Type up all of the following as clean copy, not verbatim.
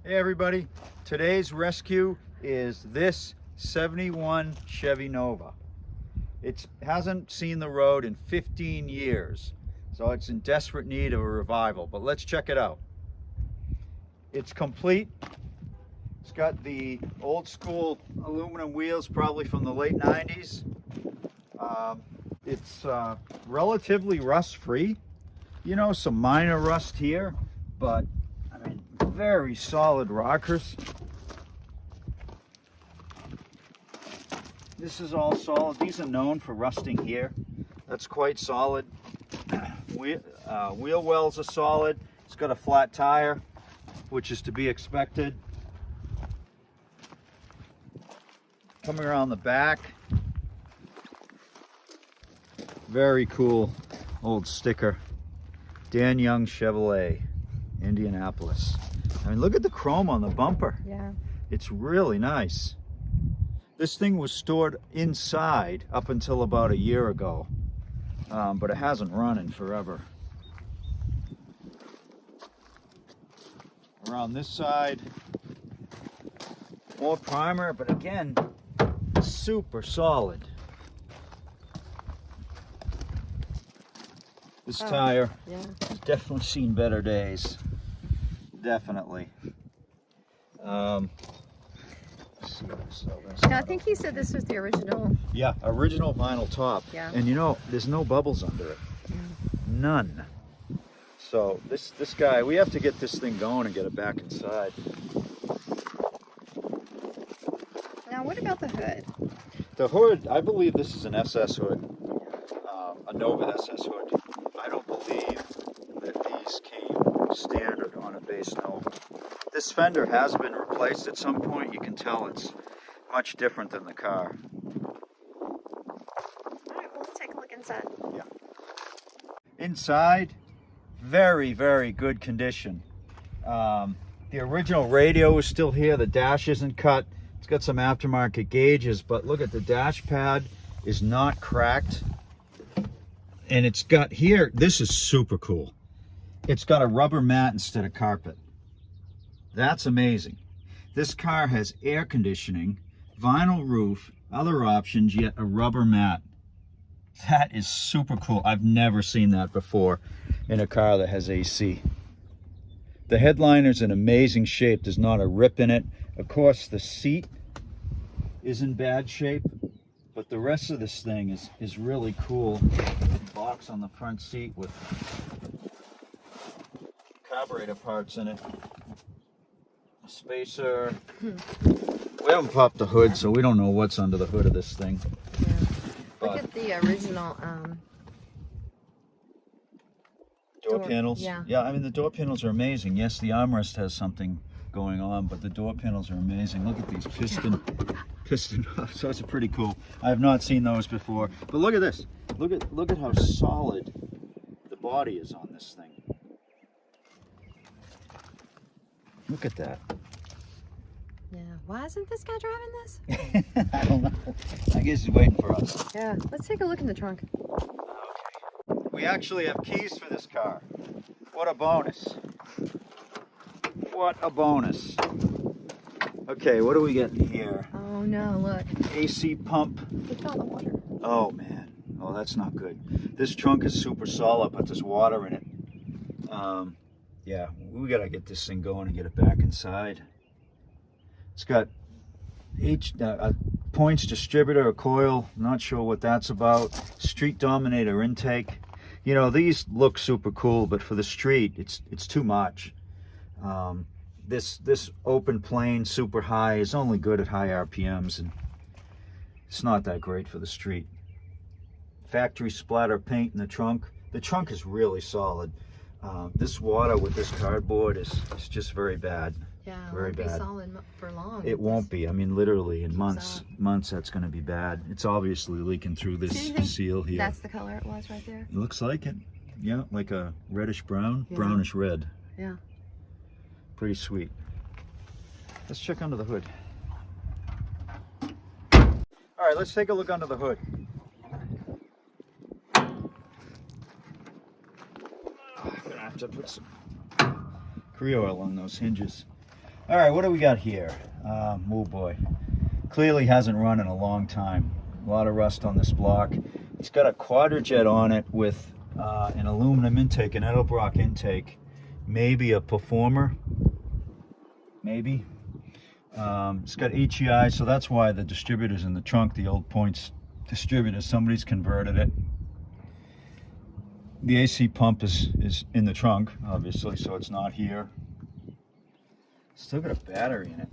Hey everybody, today's rescue is this 71 Chevy Nova. It hasn't seen the road in 15 years, so it's in desperate need of a revival, but let's check it out. It's complete. It's got the old school aluminum wheels, probably from the late 90s. It's relatively rust-free. You know, some minor rust here, but I mean, very solid rockers. This is all solid. These are known for rusting here. That's quite solid. Wheel wells are solid. It's got a flat tire, which is to be expected. Coming around the back, very cool old sticker. Dan Young Chevrolet, Indianapolis. I mean, look at the chrome on the bumper. Yeah. It's really nice. This thing was stored inside up until about a year ago, but it hasn't run in forever. Around this side, more primer, but again, super solid. This tire has definitely seen better days. Definitely. Let's see Now, I think he said this was the original. Yeah, original vinyl top. Yeah. And you know, there's no bubbles under it. None. So this guy, we have to get this thing going and get it back inside. Now, what about the hood? The hood, I believe this is an SS hood, a Nova SS hood. I don't believe that these came standard on a base Nova. This fender has been replaced at some point. You can tell it's much different than the car. All right, well, let's take a look inside. Yeah. Inside, very, very good condition. The original radio is still here. The dash isn't cut. It's got some aftermarket gauges, but look at the dash pad is not cracked. And it's got here, this is super cool. It's got a rubber mat instead of carpet. That's amazing. This car has air conditioning, vinyl roof, other options, yet a rubber mat. That is super cool. I've never seen that before in a car that has AC. The headliner's in amazing shape. There's not a rip in it. Of course, the seat is in bad shape, but the rest of this thing is really cool. Box on the front seat with carburetor parts in it. A spacer. We haven't popped the hood, so we don't know what's under the hood of this thing. Yeah. Look at the original door panels. Yeah. I mean, the door panels are amazing. Yes, the armrest has something going on, but the door panels are amazing. Look at these piston so it's pretty cool. I have not seen those before. But look at this. Look at how solid the body is on this thing. Look at that. Yeah. Why isn't this guy driving this? I don't know. I guess he's waiting for us. Yeah. Let's take a look in the trunk. Okay. We actually have keys for this car. What a bonus. What a bonus. Okay, what do we get in here? Oh no, look. AC pump. Look at all the water. Oh man. Oh, that's not good. This trunk is super solid, but there's water in it. Yeah, we gotta get this thing going and get it back inside. It's got a points distributor, a coil, not sure what that's about. Street Dominator intake. You know, these look super cool, but for the street, it's too much. This open plane, super high, is only good at high RPMs, and it's not that great for the street. Factory splatter paint in the trunk. The trunk is really solid. This water with this cardboard is just very bad. Yeah, it very won't be bad. solid for long. It won't be. I mean, literally in months that's going to be bad. It's obviously leaking through this seal here. That's the color it was right there? It looks like it. Yeah, like a reddish brown, Yeah. brownish red. Yeah. Pretty sweet. Let's check under the hood. All right, let's take a look under the hood. I'm gonna have to put some Creo oil on those hinges. All right, what do we got here? Oh boy, clearly hasn't run in a long time. A lot of rust on this block. It's got a quadrajet on it with an aluminum intake, an Edelbrock intake, maybe a Performer, maybe. It's got HEI, so that's why the distributor's in the trunk, the old Points distributor. Somebody's converted it. The AC pump is in the trunk, obviously, so it's not here. Still got a battery in it.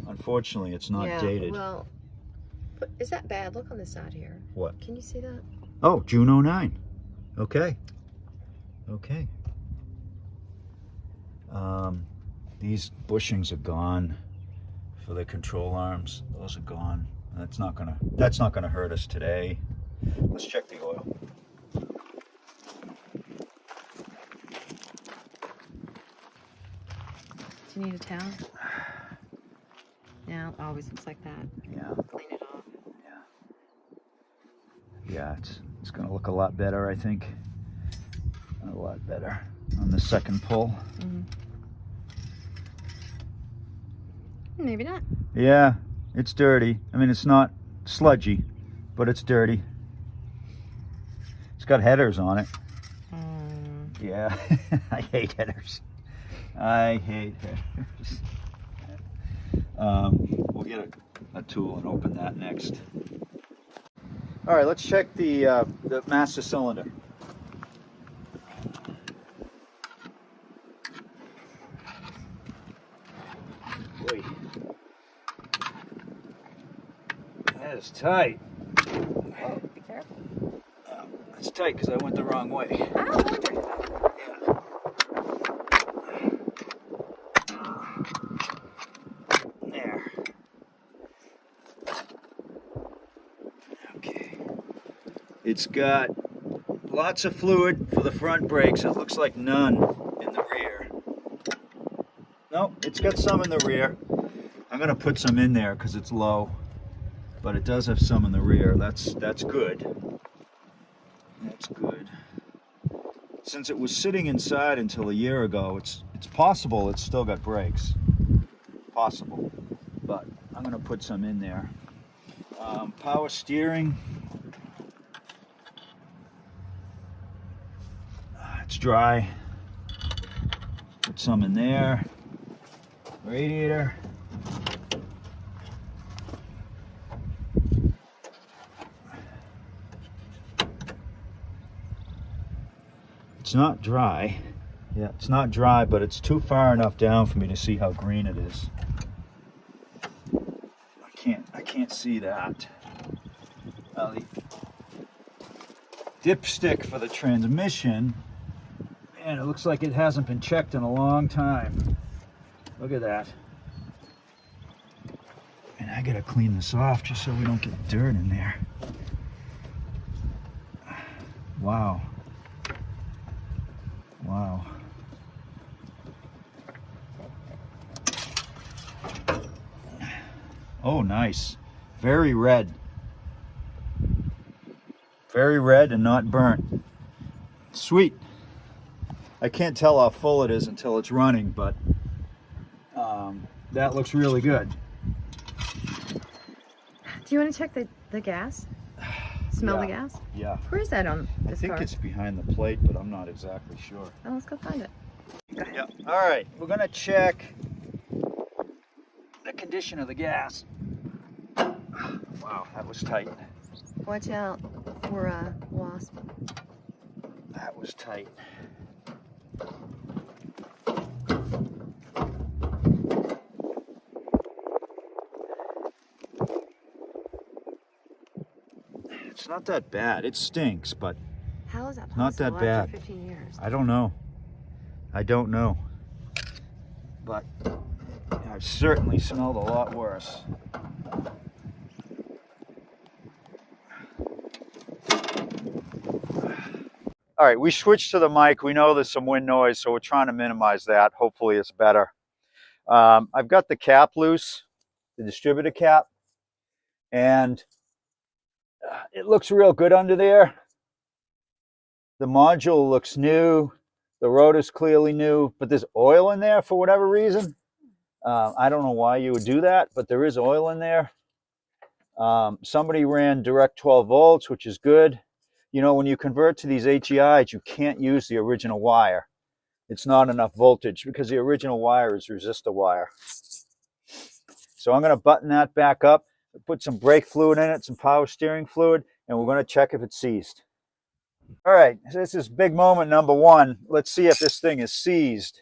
Unfortunately, it's not dated. Well, but is that bad? Look on the side here. What? Can you see that? Oh, June 09. Okay. Okay. These bushings are gone for the control arms. Those are gone. That's not gonna hurt us today. Let's check the oil. Do you need a towel? Yeah, it always looks like that. Yeah. Clean it off. Yeah, it's gonna look a lot better, I think. A lot better on the second pull. Mm-hmm. Maybe not. Yeah, it's dirty. I mean, it's not sludgy, but it's dirty. It's got headers on it. Yeah, I hate headers. I hate headers. We'll get a tool and open that next. All right, let's check the master cylinder. Boy, that is tight. Oh, be careful. It's tight because I went the wrong way. I wondered. There. Okay. It's got lots of fluid for the front brakes. It looks like none in the rear. No, it's got some in the rear. I'm gonna put some in there because it's low, but it does have some in the rear. That's good. That's good. Since it was sitting inside until a year ago, it's possible it's still got brakes. Possible, but I'm gonna put some in there. Power steering. It's dry. Put some in there. Radiator. It's not dry. Yeah, it's not dry, but it's too far enough down for me to see how green it is. I can't see that. The dipstick for the transmission, man, it looks like it hasn't been checked in a long time. Look at that. And I gotta clean this off just so we don't get dirt in there. Wow. Wow. Oh, nice. Very red. Very red and not burnt. Sweet. I can't tell how full it is until it's running, but that looks really good. Do you want to check the gas? Smell the gas? Yeah. Where is that on this I think car? it's behind the plate, but I'm not exactly sure. Oh, let's go find it. Go ahead. Yeah. All right, we're gonna check the condition of the gas. Wow, that was tight. Watch out for a wasp. That was tight. It's not that bad. It stinks, but How is that possible not that after bad. 15 years? I don't know. I don't know. But I've certainly smelled a lot worse. All right, we switched to the mic. We know there's some wind noise, so we're trying to minimize that. Hopefully it's better. I've got the cap loose, the distributor cap, and it looks real good under there. The module looks new. The rotor's clearly new, but there's oil in there for whatever reason. I don't know why you would do that, but there is oil in there. Somebody ran direct 12 volts, which is good. You know, when you convert to these HEIs, you can't use the original wire. It's not enough voltage because the original wire is resistor wire. So I'm going to button that back up, put some brake fluid in it, some power steering fluid, and we're going to check if it's seized. All right, so this is big moment number one. Let's see if this thing is seized.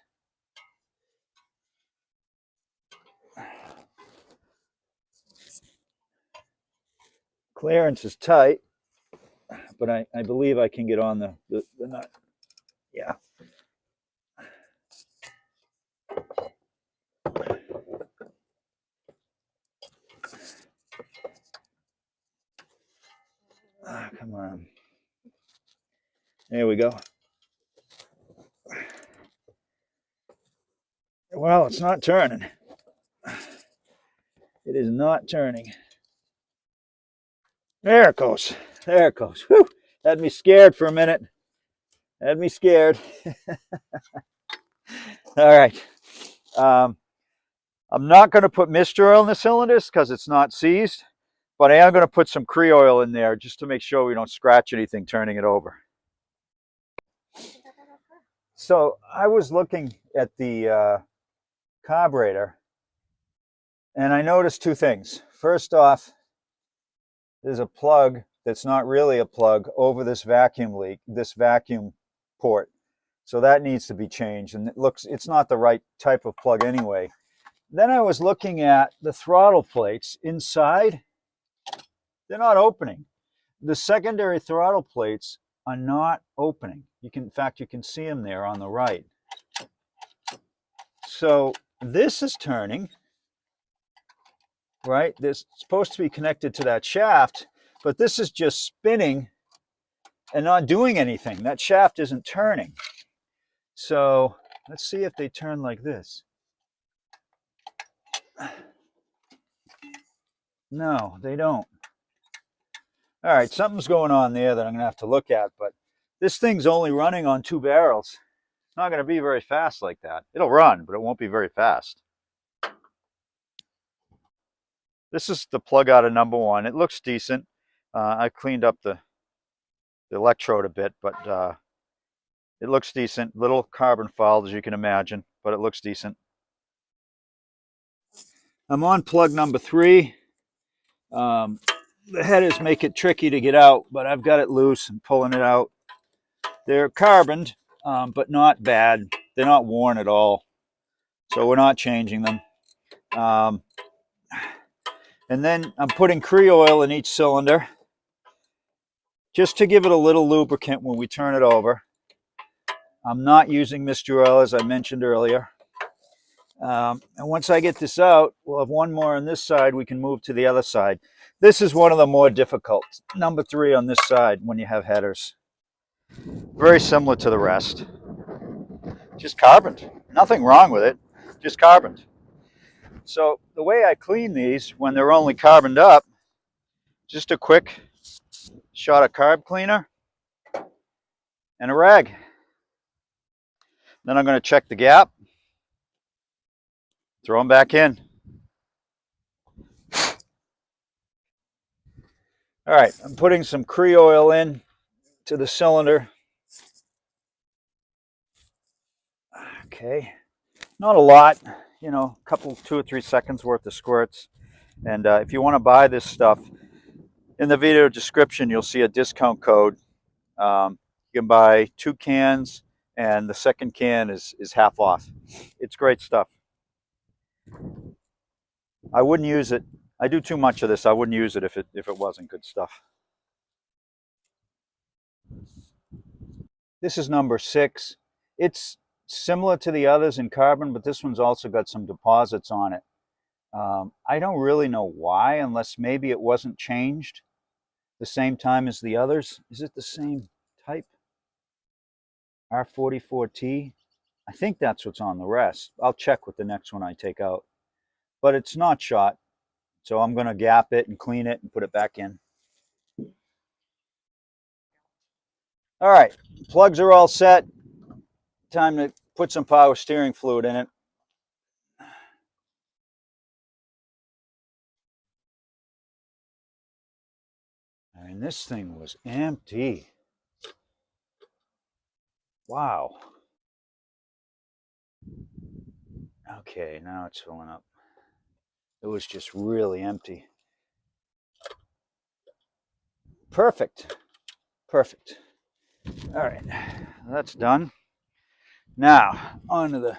Clearance is tight, but I believe I can get on the nut. Yeah. Come on. There we go. Well, it's not turning. It is not turning. There it goes. There it goes. Whew. Had me scared for a minute. Had me scared. All right. I'm not going to put Mr. Oil in the cylinders because it's not seized, but I am going to put some Cree oil in there just to make sure we don't scratch anything turning it over. So I was looking at the carburetor, and I noticed two things. First off, there's a plug that's not really a plug over this vacuum leak, this vacuum port. So that needs to be changed, and it's not the right type of plug anyway. Then I was looking at the throttle plates inside. They're not opening. The secondary throttle plates are not opening. In fact, you can see them there on the right. So this is turning, right? This is supposed to be connected to that shaft, but this is just spinning and not doing anything. That shaft isn't turning. So let's see if they turn like this. No, they don't. All right, something's going on there that I'm going to have to look at, but this thing's only running on 2 barrels. It's not going to be very fast like that. It'll run, but it won't be very fast. This is the plug out of number 1. It looks decent. I cleaned up the electrode a bit, but it looks decent. Little carbon fouled, as you can imagine, but it looks decent. I'm on plug number 3. The headers make it tricky to get out, but I've got it loose and pulling it out. They're carboned, but not bad. They're not worn at all, so we're not changing them. And then I'm putting Cree oil in each cylinder just to give it a little lubricant when we turn it over. I'm not using Mr. Oil, as I mentioned earlier. And once I get this out, we'll have one more on this side. We can move to the other side. This is one of the more difficult. Number 3 on this side when you have headers. Very similar to the rest. Just carboned. Nothing wrong with it. Just carboned. So the way I clean these when they're only carboned up, just a quick shot of carb cleaner and a rag. Then I'm going to check the gap. Throw them back in. All right, I'm putting some Cree oil in to the cylinder. Okay, not a lot, you know, a couple, 2 or 3 seconds worth of squirts. And if you want to buy this stuff, in the video description, you'll see a discount code. You can buy 2 cans, and the second can is half off. It's great stuff. I wouldn't use it. I do too much of this. I wouldn't use it if it wasn't good stuff. This is number 6. It's similar to the others in carbon, but this one's also got some deposits on it. I don't really know why, unless maybe it wasn't changed the same time as the others. Is it the same type? R44T? I think that's what's on the rest. I'll check with the next one I take out. But it's not shot, so I'm going to gap it and clean it and put it back in. All right, plugs are all set. time to put some power steering fluid in it. And this thing was empty. Wow. Okay, now it's filling up. It was just really empty. Perfect. Perfect. All right, that's done. Now, onto the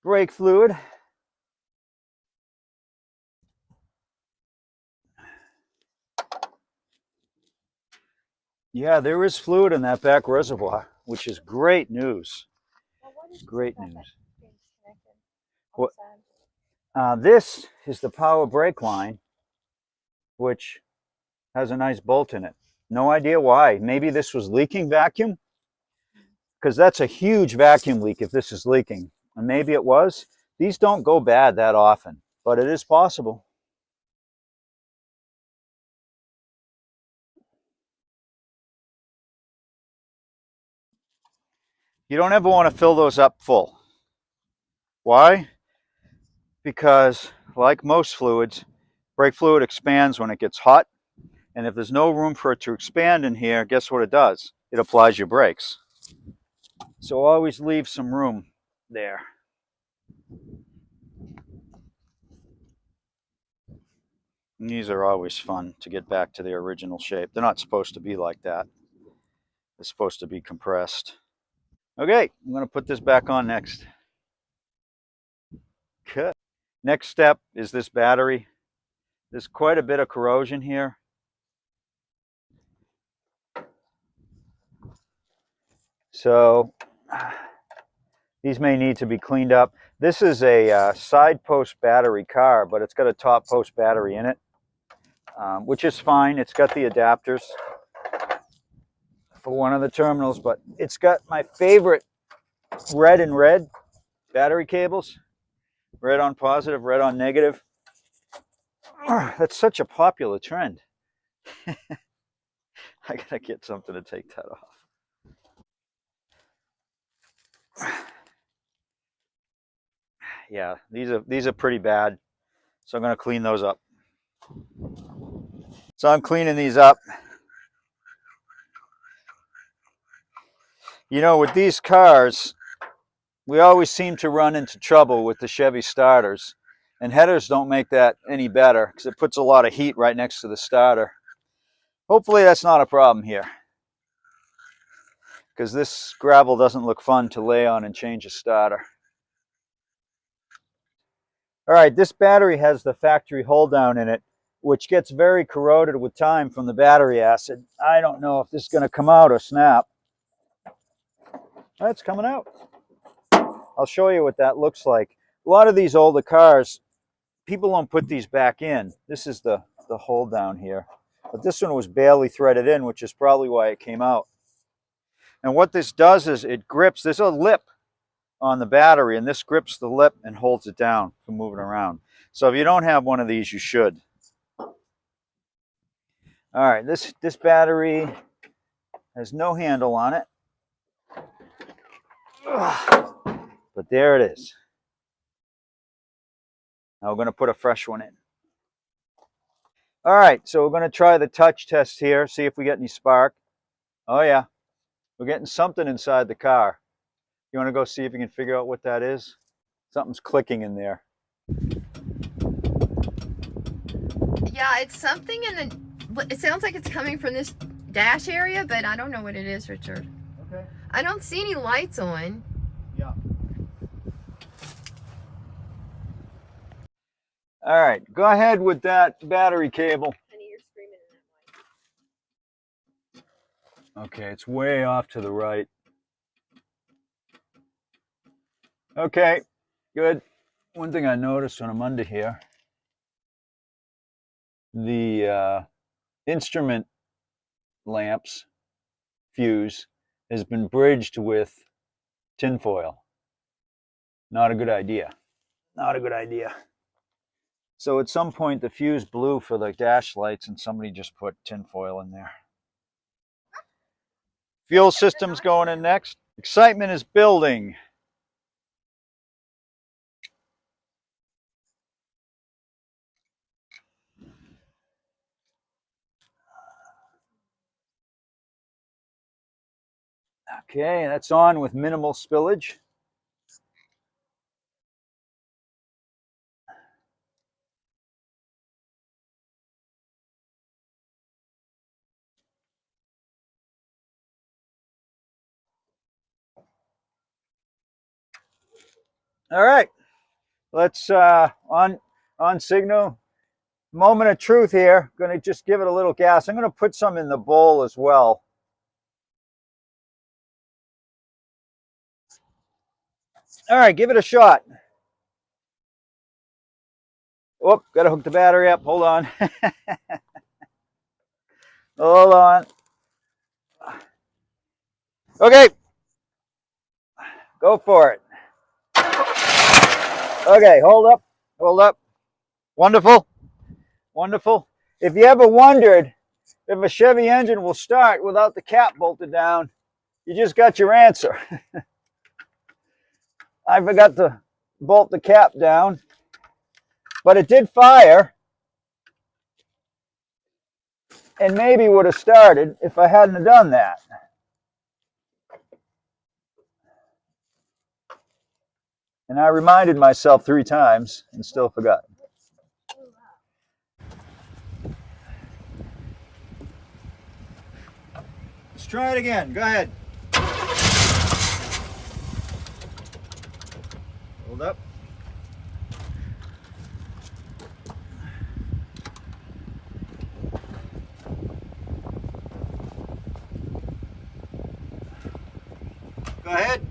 brake fluid. Yeah, there is fluid in that back reservoir, which is great news. Great news. What? This is the power brake line, which has a nice bolt in it. No idea why. Maybe this was leaking vacuum, because that's a huge vacuum leak if this is leaking. And maybe it was. These don't go bad that often, but it is possible. You don't ever want to fill those up full. Why? Because, like most fluids, brake fluid expands when it gets hot. And if there's no room for it to expand in here, guess what it does? It applies your brakes. So always leave some room there. And these are always fun to get back to their original shape. They're not supposed to be like that. They're supposed to be compressed. Okay, I'm going to put this back on next. Good. Next step is this battery. There's quite a bit of corrosion here. So these may need to be cleaned up. This is a side post battery car, but it's got a top post battery in it, which is fine. It's got the adapters for one of the terminals, but it's got my favorite red and red battery cables. Red on positive, red on negative. That's such a popular trend. I gotta get something to take that off. Yeah, these are pretty bad, so I'm gonna clean those up. So I'm cleaning these up. You know, with these cars, we always seem to run into trouble with the Chevy starters, and headers don't make that any better because it puts a lot of heat right next to the starter. Hopefully that's not a problem here, because this gravel doesn't look fun to lay on and change a starter. All right, this battery has the factory hold down in it, which gets very corroded with time from the battery acid. I don't know if this is going to come out or snap. Oh, it's coming out. I'll show you what that looks like. A lot of these older cars, people don't put these back in. This is the hold down here. But this one was barely threaded in, which is probably why it came out. And what this does is it grips. There's a lip on the battery, and this grips the lip and holds it down from moving around. So if you don't have one of these, you should. All right, this battery has no handle on it. But there it is. Now we're going to put a fresh one in. All right, so we're going to try the touch test here, see if we get any spark. Oh yeah, we're getting something inside the car. You want to go see if you can figure out what that is? Something's clicking in there. Yeah, it's something in the. It sounds like it's coming from this dash area, but I don't know what it is, Richard. Okay. I don't see any lights on. Yeah. All right, go ahead with that battery cable. Honey, you're screaming in that light. Okay, it's way off to the right. Okay, good. One thing I noticed when I'm under here, the instrument lamps fuse has been bridged with tinfoil. Not a good idea. Not a good idea. So at some point the fuse blew for the dash lights and somebody just put tinfoil in there. Fuel system's going in next. Excitement is building. Okay, that's on with minimal spillage. All right, let's on signal. Moment of truth here. Going to just give it a little gas. I'm going to put some in the bowl as well. All right, give it a shot. Oh, got to hook the battery up. Hold on. Hold on. Okay, go for it. Okay, hold up. Hold up. Wonderful. Wonderful. If you ever wondered if a Chevy engine will start without the cap bolted down, you just got your answer. I forgot to bolt the cap down, but it did fire and maybe would have started if I hadn't have done that. And I reminded myself 3 times and still forgot. Let's try it again. Go ahead. Hold up. Go ahead.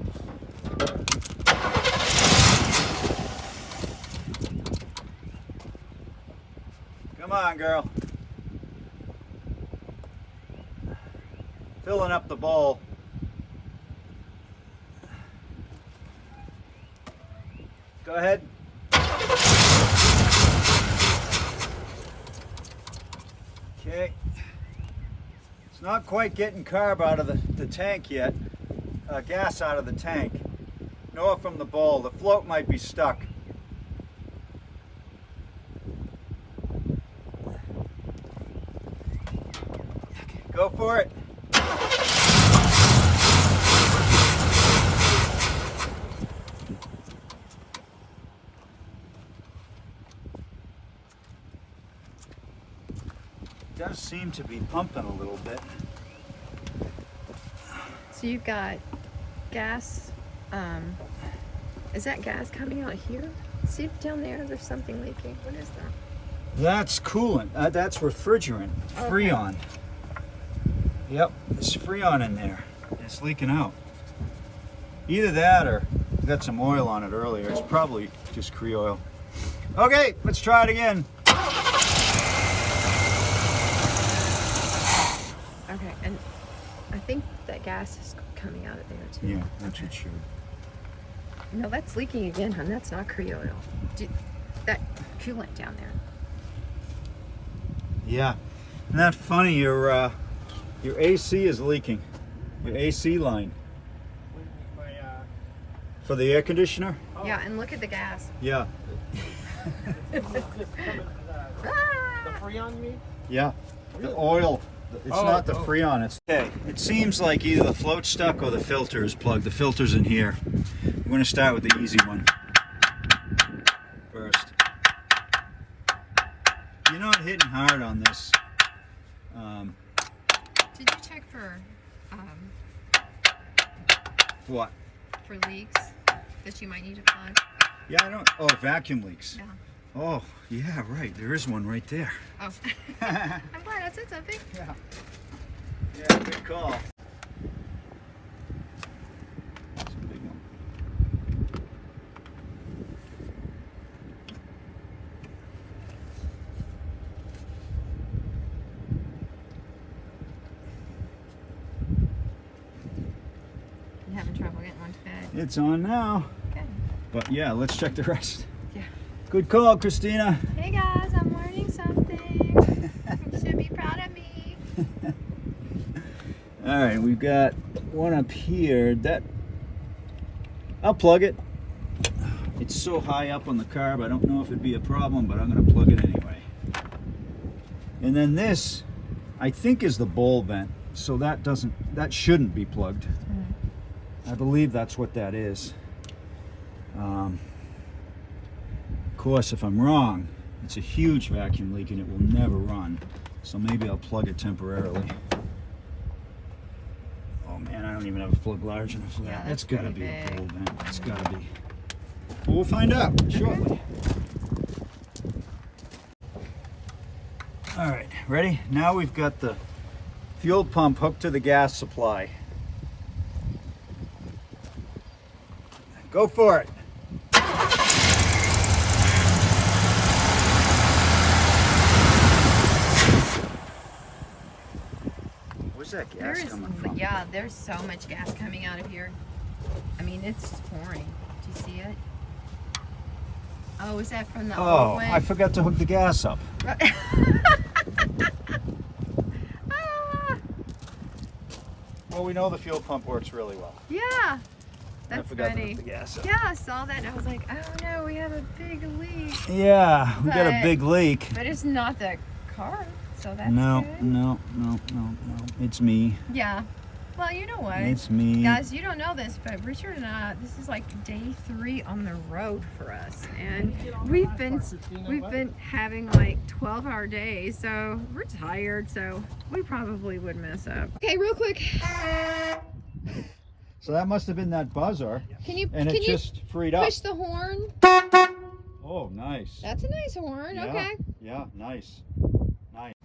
Come on, girl. Filling up the bowl. Go ahead. Okay. It's not quite getting carb out of the tank yet. Gas out of the tank. Nor from the bowl. The float might be stuck. Go for it. It does seem to be pumping a little bit. So you've got gas. Is that gas coming out here? See down there, there's something leaking. What is that? That's coolant. That's refrigerant. Okay. Freon. Yep, there's Freon in there. It's leaking out. Either that or we got some oil on it earlier. It's probably just Cree oil. Okay, let's try it again. Okay, and I think that gas is coming out of there too. Yeah, that's what should. No, that's leaking again, hon. That's not Cree oil. That coolant down there. Yeah, isn't that funny? Your AC is leaking. Your AC line. For the air conditioner? Yeah, and look at the gas. Yeah. The Freon, you mean? Yeah. The oil. It's not the Freon. It's okay. It seems like either the float's stuck or the filter is plugged. The filter's in here. We're going to start with the easy one first. You're not hitting hard on this. Did you check for What? for leaks that you might need to plug? Yeah, I don't. Oh, vacuum leaks. Yeah. Oh, yeah, right. There is one right there. Oh. I'm glad I said something. Yeah. Yeah, good call. That's a big one. You having trouble getting one to bed? It's on now. Good. But yeah, let's check the rest. Yeah. Good call, Christina. Hey guys, I'm learning something. You should be proud of me. All right, we've got one up here. That I'll plug it. It's so high up on the carb, I don't know if it'd be a problem, but I'm going to plug it anyway. And then this, I think, is the bowl vent, so that shouldn't be plugged. I believe that's what that is. Of course, if I'm wrong, it's a huge vacuum leak and it will never run. So maybe I'll plug it temporarily. Oh man, I don't even have a plug large enough for that. Yeah, That's that's gotta be pretty a big. bowl vent. It's gotta be. Well, we'll find out shortly. All right, ready? Now we've got the fuel pump hooked to the gas supply. Go for it. Where's that gas coming from? Yeah, there's so much gas coming out of here. I mean, it's just pouring. Do you see it? Oh, is that from the Oh, old one? I forgot to hook the gas up. Ah, Well, we know the fuel pump works really well. yeah, I that's forgot to funny. hook the gas up. Yeah, I saw that and I was like, oh no, we have a big leak. Yeah, we got a But- big leak. But it's not the car, so that's No, good. no. It's me. Yeah. Well, you know what? It's me. Guys, you don't know this, but Richard and I, this is like day 3 on the road for us, and we've been having like 12-hour days, so we're tired, so we probably would mess up. Okay, real quick, So that must have been that buzzer, can you and it just freed up. push the horn? Oh, nice. That's a nice horn. Yeah, Okay. Yeah, nice. Nice.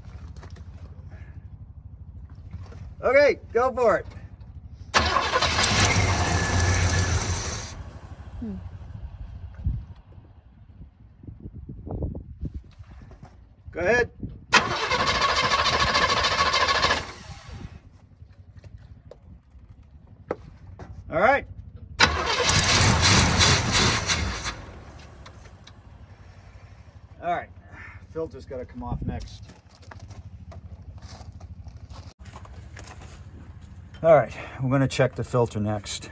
Okay, go for it. Go ahead. All right. All right. Filter's got to come off next. All right, we're going to check the filter next.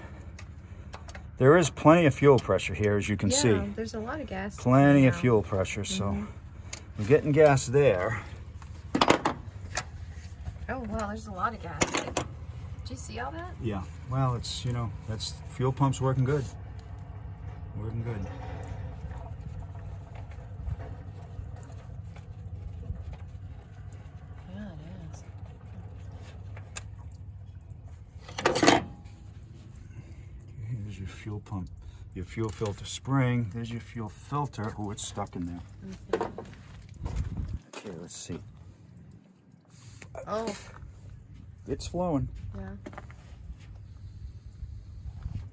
There is plenty of fuel pressure here, as you can see. There's a lot of gas. Plenty of fuel pressure, so we're getting gas there. Oh wow, there's a lot of gas. Did you see all that? Yeah, well, it's, you know, that's fuel pump's working good. Working good. Yeah, it is. Here's your fuel pump, your fuel filter spring. There's your fuel filter. Oh, it's stuck in there. Okay, let's see. Oh, It's flowing. yeah.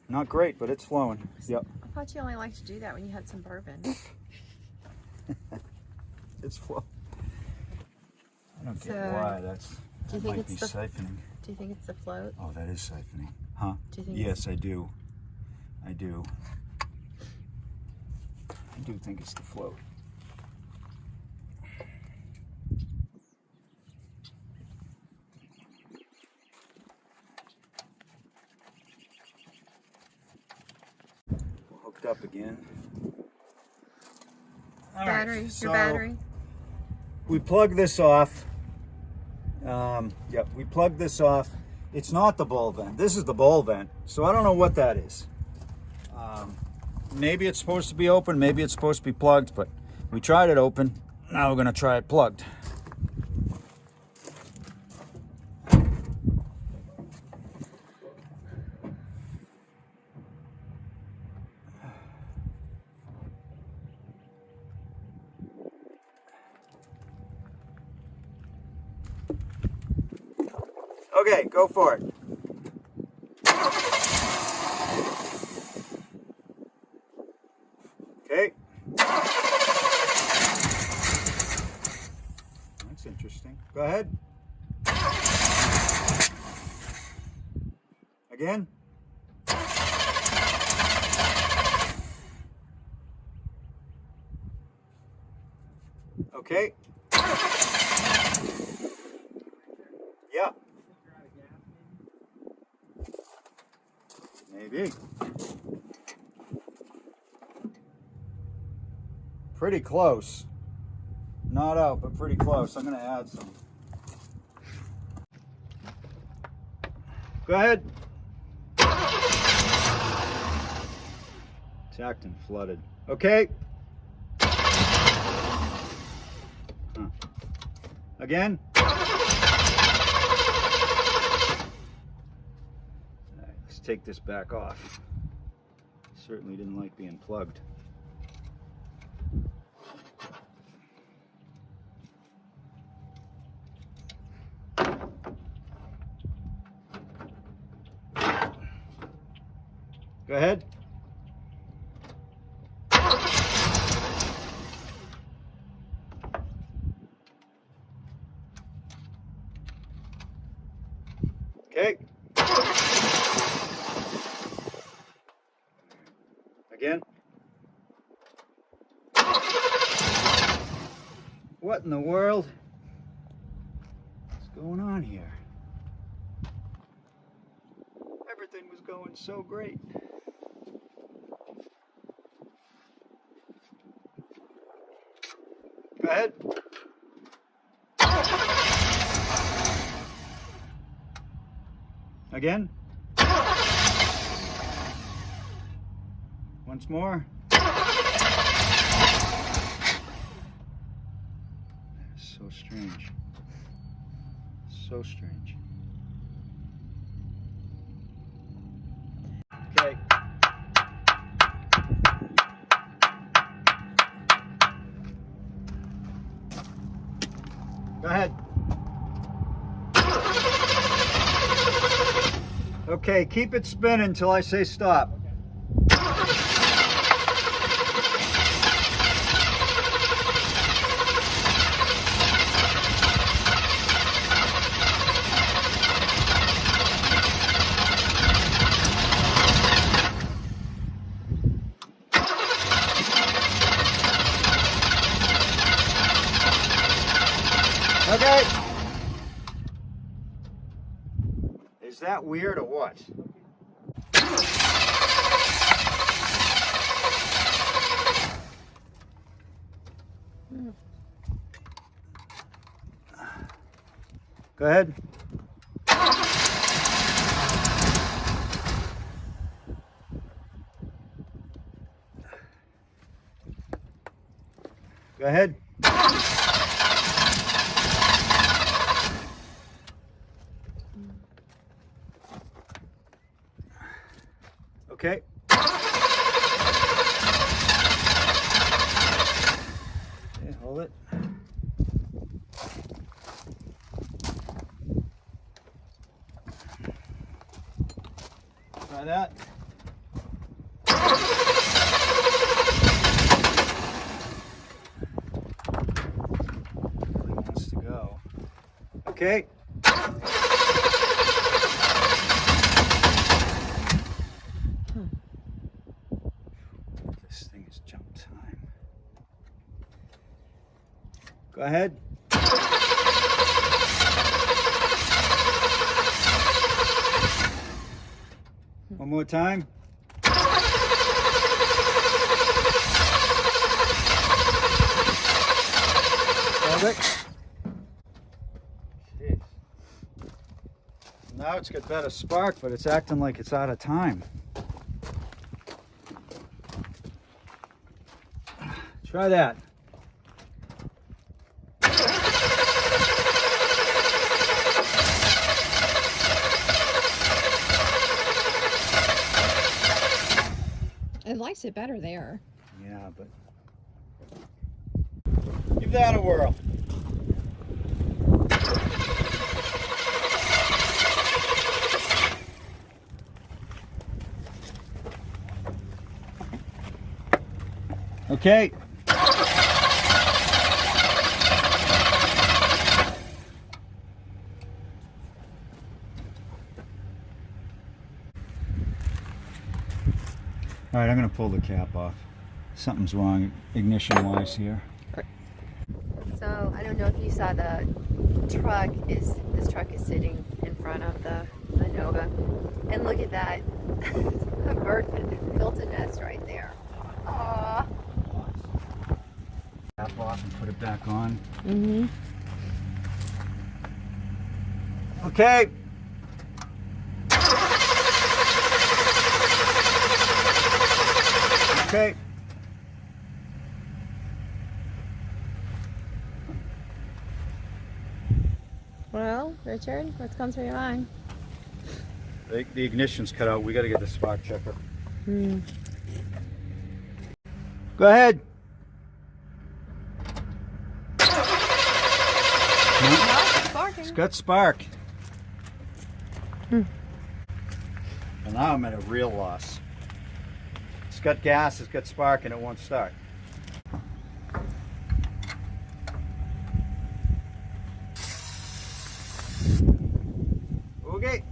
Not great, but it's flowing. Yep, I thought you only liked to do that when you had some bourbon. it's flowing. I don't get So, why that's. do you That think might be it's the- siphoning. Do you think it's the float? Oh, that is siphoning. Huh? Do you think Yes, I do. I do. I do think it's the float. Hooked up again. All right, Battery, your so battery. we plug this off. Yep, we plug this off. It's not the bowl vent. This is the bowl vent. So I don't know what that is. Maybe it's supposed to be open, maybe it's supposed to be plugged, but we tried it open. Now we're gonna try it plugged. Okay, go for it. Okay. That's interesting. Go ahead. Again. Okay. Yeah. Maybe. Pretty close. Not out, but pretty close. I'm going to add some. Go ahead. It's acting flooded. Okay. Again. All right, let's take this back off. Certainly didn't like being plugged. Go ahead. Okay. Again. What in the world? What's going on here? Everything was going so great. Go ahead. Again. Once more. So strange. So strange. Okay. Go ahead. Okay, keep it spinning until I say stop. Okay. Is that weird or what? Go ahead. Go ahead. Okay. Okay, hold it. Try that. Really wants to go. Okay. This thing is jump time. Go ahead. One more time. Perfect. Jeez. Now it's got better spark, but it's acting like it's out of time. Try that. It likes it better there. Yeah, but give that a whirl. Okay. All right, I'm going to pull the cap off. Something's wrong ignition-wise here. So I don't know if you saw this truck is sitting in front of the Nova, and look at that. A bird built a nest right there. Aww. off and put it back on. Mm-hmm. Okay. Okay. Well, Richard, what's going through your mind? The ignition's cut out. We got to get the spark checker. Hmm. Go ahead. No, sparking. It's got spark. Hmm. And now I'm at a real loss. It's got gas, it's got spark, and it won't start. Okay.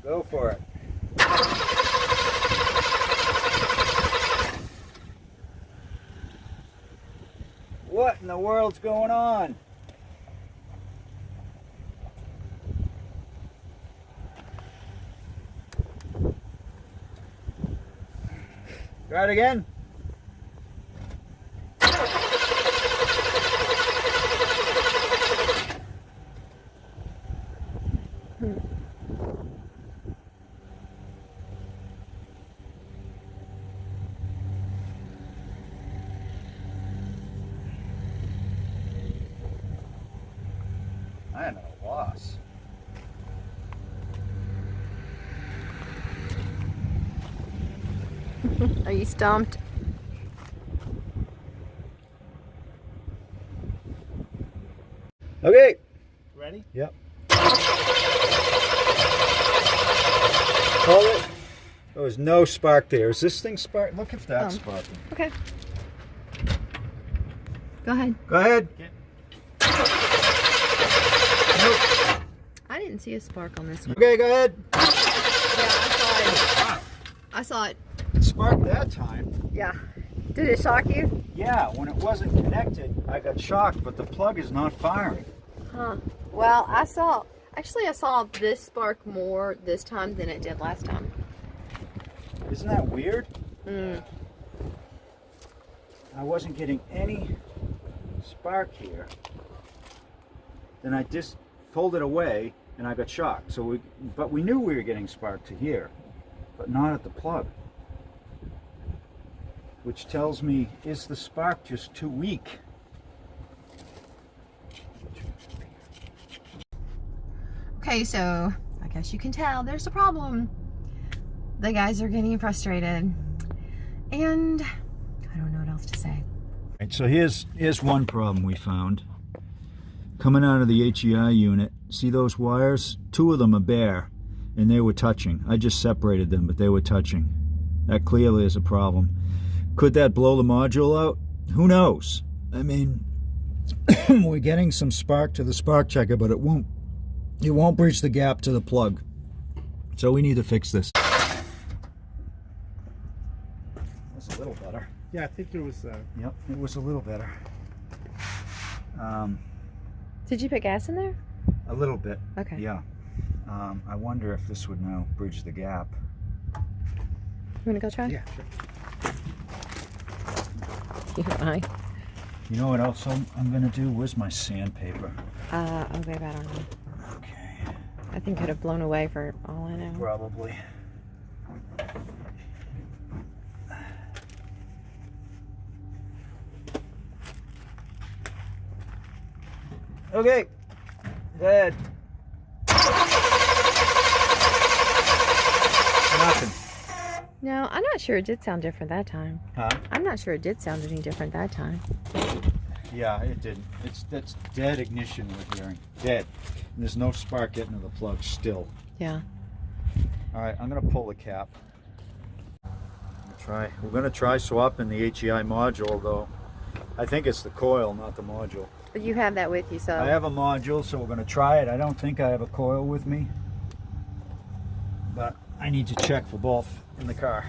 Go for it. What in the world's going on? Try it again. I am at a loss. Are you stumped? Okay. Ready? Yep. Hold it. There was no spark there. Is this thing spark? Look if that's sparking. Okay. Go ahead. Go ahead. Nope. I didn't see a spark on this one. Okay, go ahead. Yeah, I saw it. I saw it. It sparked that time. Yeah. Did it shock you? Yeah, when it wasn't connected, I got shocked, but the plug is not firing. Huh. Well, I saw this spark more this time than it did last time. Isn't that weird? Mm. I wasn't getting any spark here. Then I just pulled it away and I got shocked. But we knew we were getting spark to here, but not at the plug. Which tells me, is the spark just too weak? Okay, so I guess you can tell there's a problem. The guys are getting frustrated. And I don't know what else to say. Right, so here's one problem we found. Coming out of the HEI unit, see those wires? 2 of them are bare, and they were touching. I just separated them, but they were touching. That clearly is a problem. Could that blow the module out? Who knows? I mean, we're getting some spark to the spark checker, but it won't bridge the gap to the plug. So we need to fix this. That's a little better. Yeah, I think there was. Yep, it was a little better. Did you put gas in there? A little bit. Okay. Yeah. I wonder if this would now bridge the gap. You want to go try? Yeah, sure. You don't mind? You know what else I'm going to do? Where's my sandpaper? Oh, babe, I don't know. Okay. I think it could have blown away for all I know. Probably. Okay. Go ahead. Nothing. No, I'm not sure it did sound different that time. Huh? I'm not sure it did sound any different that time. Yeah, it didn't. That's dead ignition we're hearing. Dead. And there's no spark getting to the plug still. Yeah. All right, I'm gonna pull the cap. We're gonna try swapping the HEI module though. I think it's the coil, not the module. But you have that with you, so. I have a module, so we're gonna try it. I don't think I have a coil with me, but I need to check for both in the car.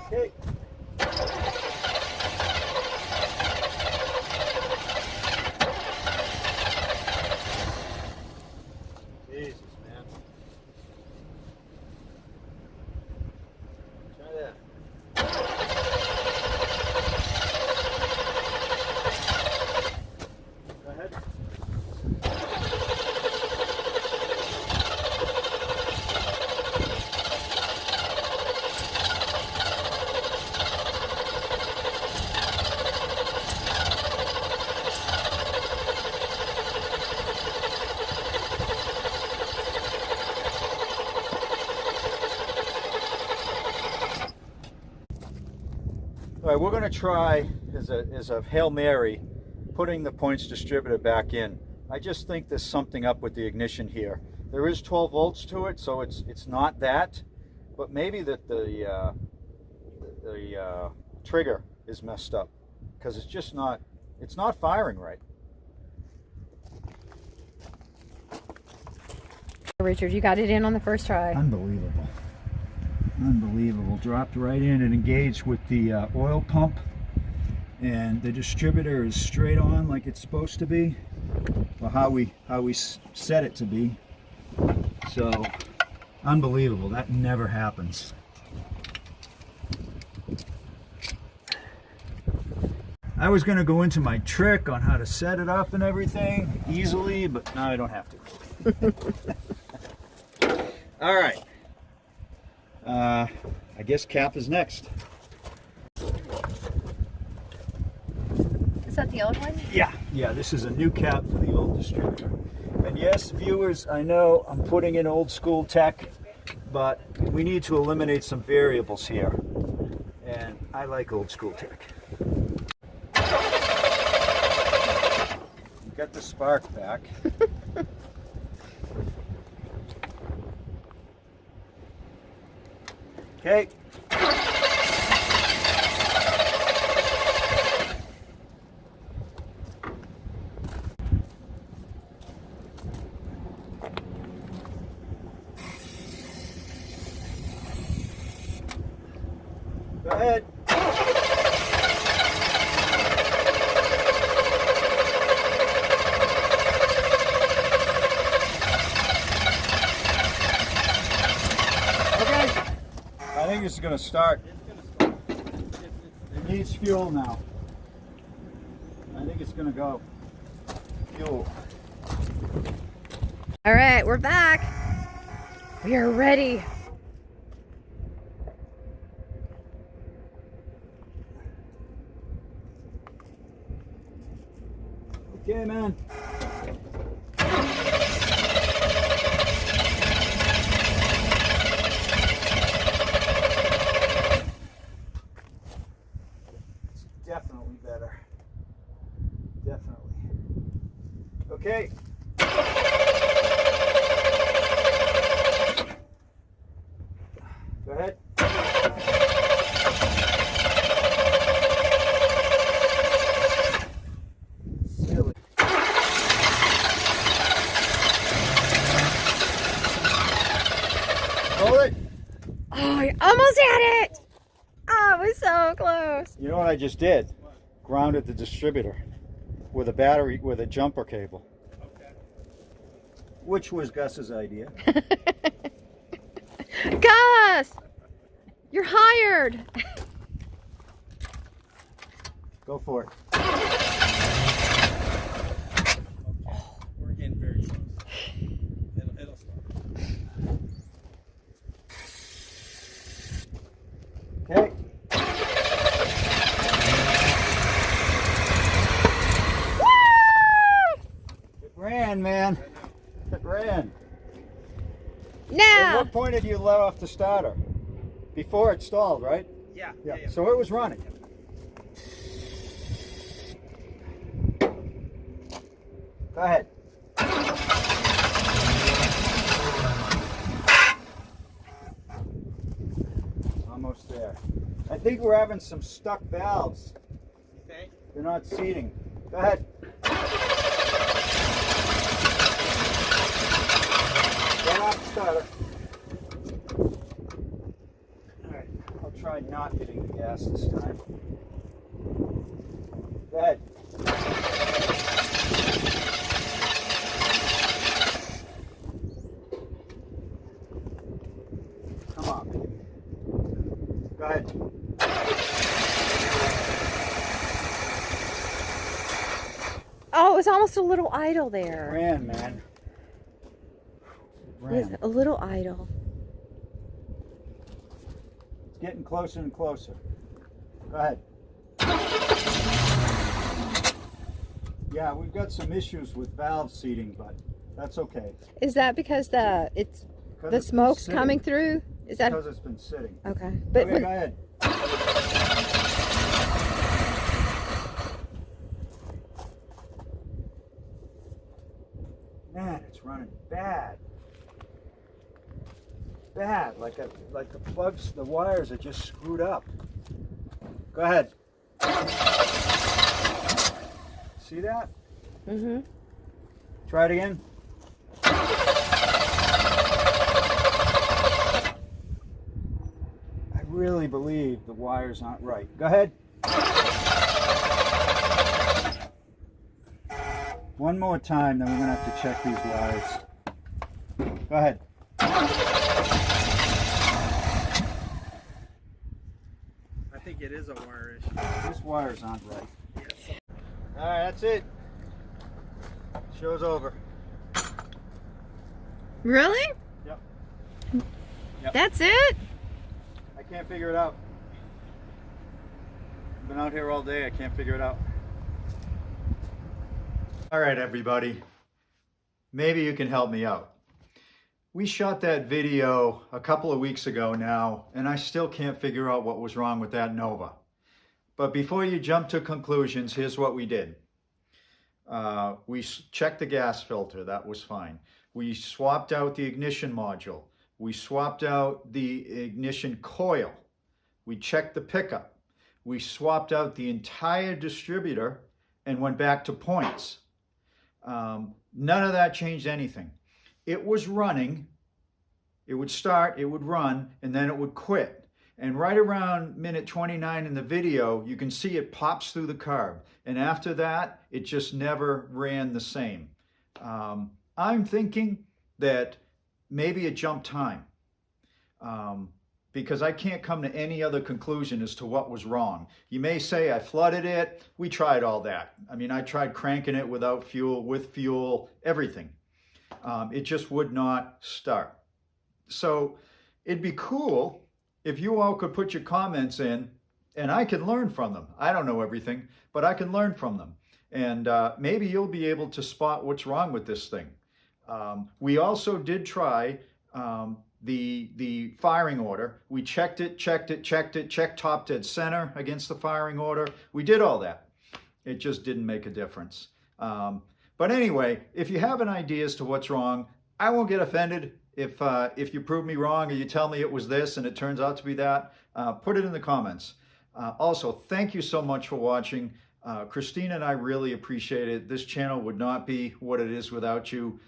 Okay. Jesus, man. All right, we're going to try as a Hail Mary putting the points distributor back in. I just think there's something up with the ignition here. There is 12 volts to it, so it's not that, but maybe that the trigger is messed up because it's not firing right. Richard, you got it in on the first try. Unbelievable. Unbelievable. Dropped right in and engaged with the oil pump, and the distributor is straight on like it's supposed to be, or how we set it to be. So unbelievable. That never happens. I was going to go into my trick on how to set it up and everything easily, but now I don't have to. All right. I guess cap is next. Is that the old one? Yeah, this is a new cap for the old distributor. And yes, viewers, I know I'm putting in old school tech, but we need to eliminate some variables here. And I like old school tech. Got the spark back. Okay. Go ahead. I think it's going to start. It needs fuel now. I think it's going to go. Fuel. All right, we're back. We are ready. Okay, man. Definitely better. Definitely. Okay. Go ahead. Silly. Hold it. Oh, I almost had it. Oh, it was so close. You know what I just did? Grounded the distributor with a battery, with a jumper cable. Okay. Which was Gus's idea. Gus, you're hired. Go for it. We're getting very close. It'll start. Okay. It ran, man. It ran. At Now, what point did you let off the starter? Before it stalled, right? Yeah. So it was running. Go ahead. Almost there. I think we're having some stuck valves. You think? They're not seating. Go ahead. Get off the starter. Alright, I'll try not hitting the gas this time. Go ahead. Come on, baby. Go ahead. oh, it was almost a little idle there. Ran, man. It was a little idle. It's getting closer and closer. Go ahead. Yeah, we've got some issues with valve seating, but that's okay. Is that because the Because the it's been smoke's sitting. coming through? Is that Because it's been sitting. okay? But Okay, go ahead. running bad. Bad, like the plugs, the wires are just screwed up. Go ahead. See that? Mm-hmm. Try it again. I really believe the wires aren't right. Go ahead. One more time, then we're gonna have to check these wires. Go ahead. I think it is a wire issue. These wires aren't right. Yes. All right, that's it. Show's over. Really? Yep. That's it? I can't figure it out. I've been out here all day. I can't figure it out. All right, everybody. Maybe you can help me out. We shot that video a couple of weeks ago now, and I still can't figure out what was wrong with that Nova. But before you jump to conclusions, here's what we did. We checked the gas filter. That was fine. We swapped out the ignition module. We swapped out the ignition coil. We checked the pickup. We swapped out the entire distributor and went back to points. None of that changed anything. It was running. It would start, it would run, and then it would quit. And right around minute 29 in the video, you can see it pops through the carb. And after that, it just never ran the same. I'm thinking that maybe it jumped time, because I can't come to any other conclusion as to what was wrong. You may say I flooded it. We tried all that. I mean, I tried cranking it without fuel, with fuel, everything. It just would not start. So it'd be cool if you all could put your comments in, and I can learn from them. I don't know everything, but I can learn from them. And maybe you'll be able to spot what's wrong with this thing. We also did try the firing order. We checked it, checked top dead center against the firing order. We did all that. It just didn't make a difference. But anyway, if you have an idea as to what's wrong, I won't get offended if you prove me wrong or you tell me it was this and it turns out to be that. Put it in the comments. Also, thank you so much for watching. Christine and I really appreciate it. This channel would not be what it is without you.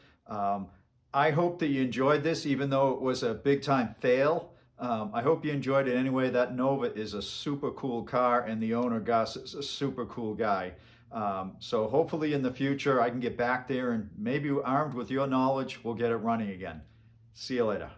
I hope that you enjoyed this, even though it was a big time fail. I hope you enjoyed it anyway. That Nova is a super cool car, and the owner, Gus, is a super cool guy. So hopefully in the future I can get back there and maybe armed with your knowledge, we'll get it running again. See you later.